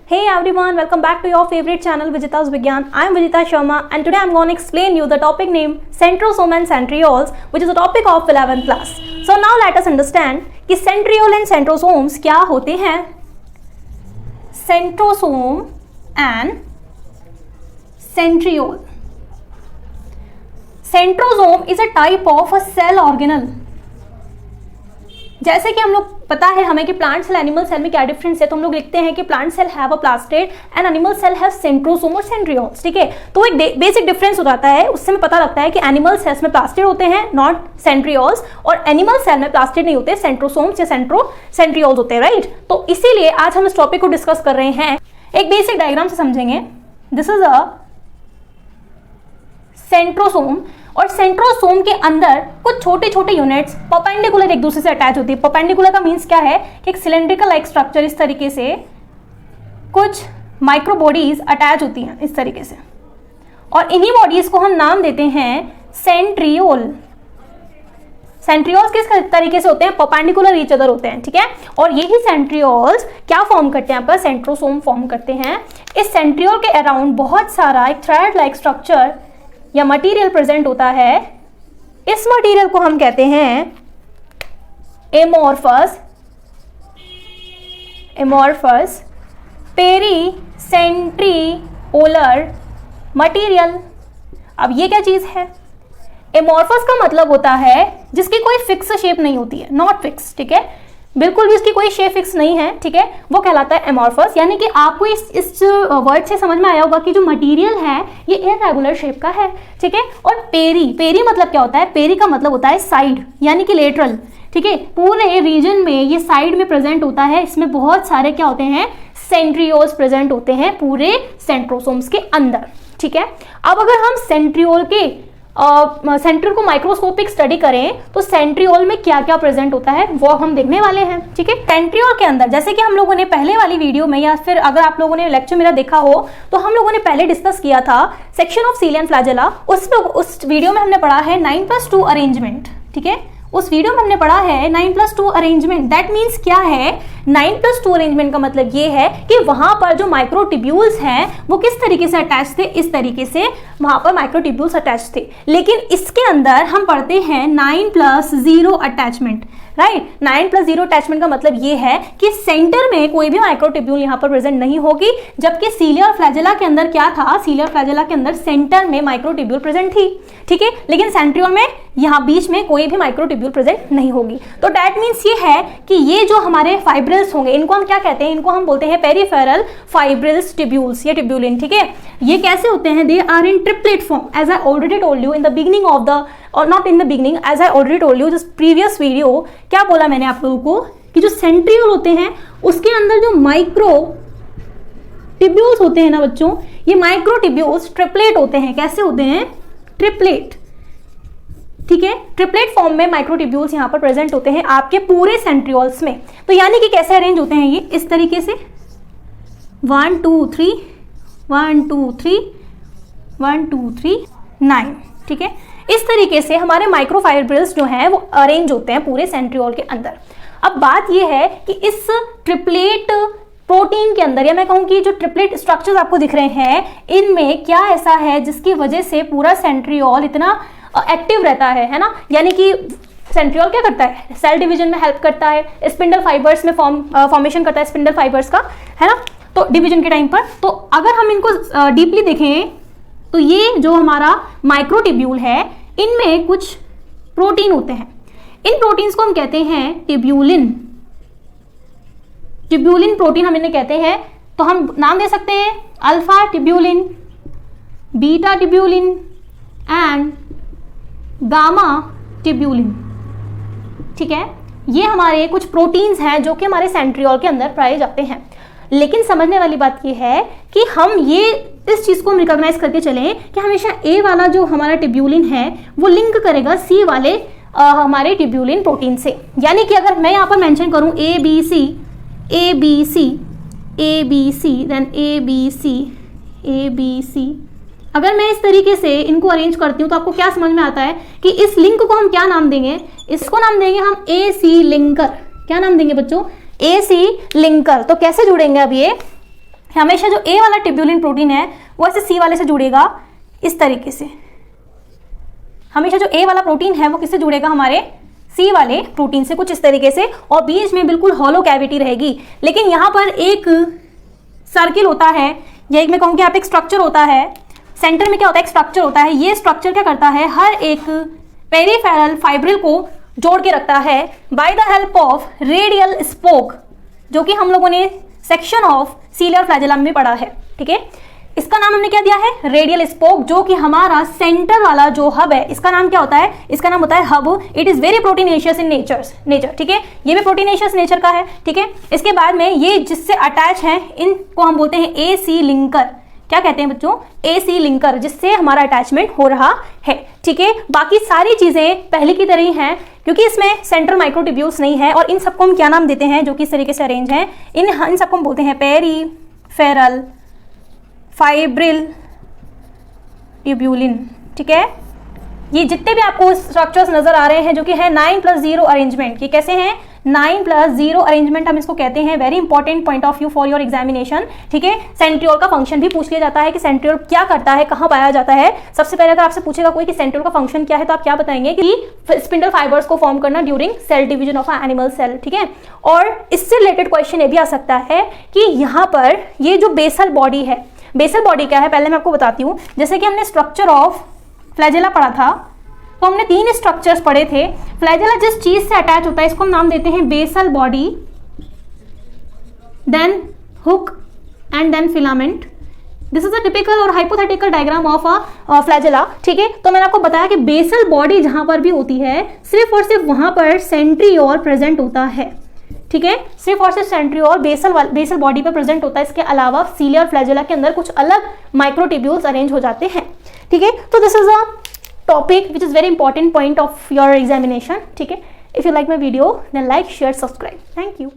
Hey everyone, welcome back to your favorite channel Vijita's Vigyan. I am Vijita Sharma and today I am going to explain you the topic name centrosome and centrioles, which is a topic of 11th class. So now let us understand कि centriole and centrosomes क्या होते हैं. Centrosome and centriole. Centrosome is a type of a cell organelle. जैसे कि हम लोग पता है हमें कि प्लांट सेल एनिमल सेल में क्या डिफरेंस है, तो हम लोग लिखते हैं कि plant cell have a plastid and animal cell have centrosome और सेंट्रियोल्स. ठीक है, तो एक बेसिक डिफरेंस हो जाता है. उससे हमें पता लगता है कि एनिमल सेल्स में प्लास्टिड होते हैं नॉट सेंट्रियोल्स, और एनिमल सेल में प्लास्टिड नहीं होते, सेंट्रोसोम्स या सेंट्रियोल्स होते हैं. राइट, तो इसीलिए आज हम इस टॉपिक को डिस्कस कर रहे हैं. एक बेसिक डायग्राम से समझेंगे. दिस इज अ सेंट्रोसोम, और सेंट्रोसोम के अंदर कुछ छोटे छोटे यूनिट्स परपेंडिकुलर एक दूसरे से अटैच होती है. परपेंडिकुलर का मीन्स क्या है कि एक सिलेंड्रिकल लाइक स्ट्रक्चर इस तरीके से कुछ माइक्रो बॉडीज अटैच होती हैं इस तरीके से, और इन्हीं बॉडीज को हम नाम देते हैं सेंट्रियोल. सेंट्रियोल्स किस तरीके से होते हैं? परपेंडिकुलर ईच अदर होते हैं. ठीक है, और यही सेंट्रियोल्स क्या फॉर्म करते हैं? आपका सेंट्रोसोम फॉर्म करते हैं. इस सेंट्रियोल के अराउंड बहुत सारा एक थ्रेड लाइक स्ट्रक्चर या मटेरियल प्रेजेंट होता है. इस मटेरियल को हम कहते हैं एमोर्फस पेरीसेंट्रियोलर मटेरियल. अब ये क्या चीज है? एमोर्फस का मतलब होता है जिसकी कोई फिक्स शेप नहीं होती है, नॉट फिक्स. ठीक है, बिल्कुल भी उसकी कोई शेप फिक्स नहीं है. ठीक है, वो कहलाता है एमोर्फस. यानी कि आपको इस वर्ड से समझ में आया होगा कि जो मटेरियल है ये इररेगुलर शेप का है. ठीक है, और पेरी मतलब क्या होता है? पेरी का मतलब होता है साइड, यानी कि लेटरल. ठीक है, पूरे रीजन में ये साइड में प्रेजेंट होता है. इसमें बहुत सारे क्या होते हैं? सेंट्रियोल्स प्रेजेंट होते हैं पूरे सेंट्रोसोम्स के अंदर. ठीक है, अब अगर हम सेंट्रियोल के सेंट्रियोल को माइक्रोस्कोपिक स्टडी करें तो सेंट्रियोल में क्या क्या प्रेजेंट होता है वो हम देखने वाले हैं. ठीक है, सेंट्रियोल के अंदर जैसे कि हम लोगों ने पहले वाली वीडियो में, या फिर अगर आप लोगों ने लेक्चर मेरा देखा हो तो हम लोगों ने पहले डिस्कस किया था सेक्शन ऑफ सीलियन फ्लैजेला. उस वीडियो में हमने पढ़ा है 9+2 अरेंजमेंट. ठीक है, उस वीडियो में हमने पढ़ा है 9+2 अरेंजमेंट. दैट मीन्स क्या है? 9+2 अरेंजमेंट का मतलब ये है कि वहां पर जो माइक्रोट्यूब्यूल्स हैं वो किस तरीके से अटैच थे? इस तरीके से वहां पर माइक्रोट्यूब्यूल्स अटैच थे. लेकिन इसके अंदर हम पढ़ते हैं 9+0 अटैचमेंट. राइट, 9+0 अटैचमेंट का मतलब ये है कि सेंटर में कोई भी माइक्रोट्यूब्यूल यहाँ पर प्रेजेंट नहीं होगी, जबकि सीलियर फ्लैजेला के अंदर क्या था? सीलियर फ्लैजेला के अंदर सेंटर में माइक्रोट्यूब्यूल प्रेजेंट थी. ठीक है, लेकिन सेंट्रियोल में यहाँ बीच में कोई भी माइक्रोट्यूब्यूल प्रेजेंट नहीं होगी. तो दैट मीन्स ये है कि ये जो हमारे फाइब्रिल्स होंगे इनको हम क्या कहते हैं? इनको हम बोलते हैं पेरिफेरल फाइब्रिल्स ट्यूब्यूल्स या ट्यूब्यूलिन. ठीक है, ये कैसे होते हैं? They are in triplet form, as I already told you in the beginning of the, or not in the beginning, as I already told you this previous video. क्या बोला मैंने आप लोगों को कि जो सेंट्रियोल होते हैं उसके अंदर जो माइक्रो ट्यूब्यूल्स होते हैं ना बच्चों, ये माइक्रो ट्यूब्यूल्स ट्रिपलेट होते हैं. कैसे होते हैं? ट्रिपलेट. ठीक है, ट्रिपलेट फॉर्म में माइक्रोट्यूब्यूल्स यहाँ पर प्रेजेंट होते हैं आपके पूरे सेंट्रियोल्स में. तो यानी कि कैसे अरेंज होते हैं? ये इस तरीके से 1 2 3 1 2 3 1 2 3 9. ठीक है, इस तरीके से हमारे माइक्रोफाइब्रिल्स जो हैं वो अरेंज होते हैं पूरे सेंट्रियोल के अंदर. अब बात ये है कि इस ट्रिपलेट प्रोटीन के अंदर, या मैं कहूँ कि जो ट्रिपलेट स्ट्रक्चर्स आपको दिख रहे हैं इनमें क्या ऐसा है जिसकी वजह से पूरा सेंट्रियोल इतना एक्टिव रहता है ना? यानी कि सेंट्रियोल क्या करता है? सेल डिवीजन में हेल्प करता है, स्पिंडल फाइबर्स में फॉर्मेशन करता है स्पिंडल फाइबर्स का, है ना? तो डिवीजन के टाइम पर, तो अगर हम इनको डीपली देखें तो ये जो हमारा माइक्रोट्यूब्यूल है इनमें कुछ प्रोटीन होते हैं. इन प्रोटीन्स को हम कहते हैं ट्यूब्यूलिन. ट्यूब्यूलिन प्रोटीन हम इन्हें कहते हैं. तो हम नाम दे सकते हैं alpha tubulin, beta tubulin and gamma tubulin. ठीक है, ये हमारे कुछ प्रोटीन्स हैं जो कि हमारे सेंट्रियोल के अंदर पाए जाते हैं. लेकिन समझने वाली बात ये है कि हम ये इस चीज को हम रिकॉग्नाइज करके चलें कि हमेशा ए वाला जो हमारा ट्यूब्यूलिन है वो लिंक करेगा सी वाले हमारे ट्यूब्यूलिन प्रोटीन से. यानी कि अगर मैं यहाँ पर मेंशन करूं A B C then A B C, अगर मैं इस तरीके से इनको अरेंज करती हूँ तो आपको क्या समझ में आता है कि इस लिंक को हम क्या नाम देंगे? इसको नाम देंगे हम ए सी लिंकर. क्या नाम देंगे बच्चों? AC linker. तो कैसे जुड़ेंगे अब ये? हमेशा जो ए वाला ट्यूब्यूलिन प्रोटीन है वो ऐसे सी वाले से जुड़ेगा इस तरीके से। हमेशा जो ए वाला प्रोटीन है वो किससे जुड़ेगा, हमारे सी वाले प्रोटीन से, कुछ इस तरीके से, और बीच में बिल्कुल हॉलो कैविटी रहेगी। लेकिन यहाँ पर एक सर्किल होता है, या एक मैं कहूँगी यहाँ पे एक स्ट्रक्चर होता है, सेंटर में क्या होता है, एक स्ट्रक्चर होता है। ये स्ट्रक्चर क्या करता है, हर एक पेरिफेरल फाइब्रिल को जोड़ के रखता है by the help of radial spoke, जो कि हम लोगों ने सेक्शन ऑफ सीलियर फ्लैजेलम में पढ़ा है। ठीक है, इसका नाम हमने क्या दिया है, रेडियल स्पोक, जो कि हमारा सेंटर वाला जो हब है, इसका नाम क्या होता है, इसका नाम होता है hub. It is very proteinaceous in nature. ठीक है, ये भी प्रोटीनेशियस नेचर का है। ठीक है, इसके बाद में ये जिससे अटैच है, इनको हम बोलते हैं ए सी लिंकर। क्या कहते हैं बच्चों, ए सी लिंकर, जिससे हमारा अटैचमेंट हो रहा है। ठीक है, बाकी सारी चीजें पहले की तरह ही हैं, क्योंकि इसमें सेंट्रल माइक्रोट्यूब्यूल्स नहीं है। और इन सबको हम क्या नाम देते हैं, जो कि इस तरीके से अरेंज हैं, इन सबको हम बोलते हैं पेरीफेरल फाइब्रिल ट्यूब्यूलिन। ठीक है, ये जितने भी आपको स्ट्रक्चर्स नजर आ रहे हैं जो कि है 9+0 अरेंजमेंट, ये कैसे हैं, 9+0 अरेंजमेंट हम इसको कहते हैं। Very important point of view for your examination. ठीक है, सेंट्रियोल का फंक्शन भी पूछ लिया जाता है कि सेंट्रियोल क्या करता है, कहाँ पाया जाता है। सबसे पहले अगर आपसे पूछेगा कोई कि सेंट्रियोल का फंक्शन क्या है, तो आप क्या बताएंगे कि स्पिंडल फाइबर्स को फॉर्म करना during cell division of animal cell. ठीक है, और इससे रिलेटेड क्वेश्चन ये भी आ सकता है कि यहाँ पर ये जो बेसल बॉडी है, बेसल बॉडी क्या है पहले मैं आपको बताती हूँ। जैसे कि हमने स्ट्रक्चर ऑफ फ्लैजेला पढ़ा था, तो हमने 3 स्ट्रक्चर्स पढ़े थे। फ्लैजेला जिस चीज से अटैच होता है इसको हम नाम देते हैं basal body, then hook and then filament. This is a typical or hypothetical diagram of a flagella. ठीक है, तो मैंने आपको बताया कि बेसल बॉडी जहां पर भी होती है, सिर्फ और सिर्फ वहां पर सेंट्रियोल प्रेजेंट होता है। ठीक है, सिर्फ और सिर्फ सेंट्रियोल बेसल बॉडी पर प्रेजेंट होता है। इसके अलावा सीलियर फ्लैजेला के अंदर कुछ अलग माइक्रोट्यूब्यूल्स अरेंज हो जाते हैं। ठीक है, तो this is a topic which is very important point of your examination. ठीक है, if you like my video then like share subscribe. Thank you.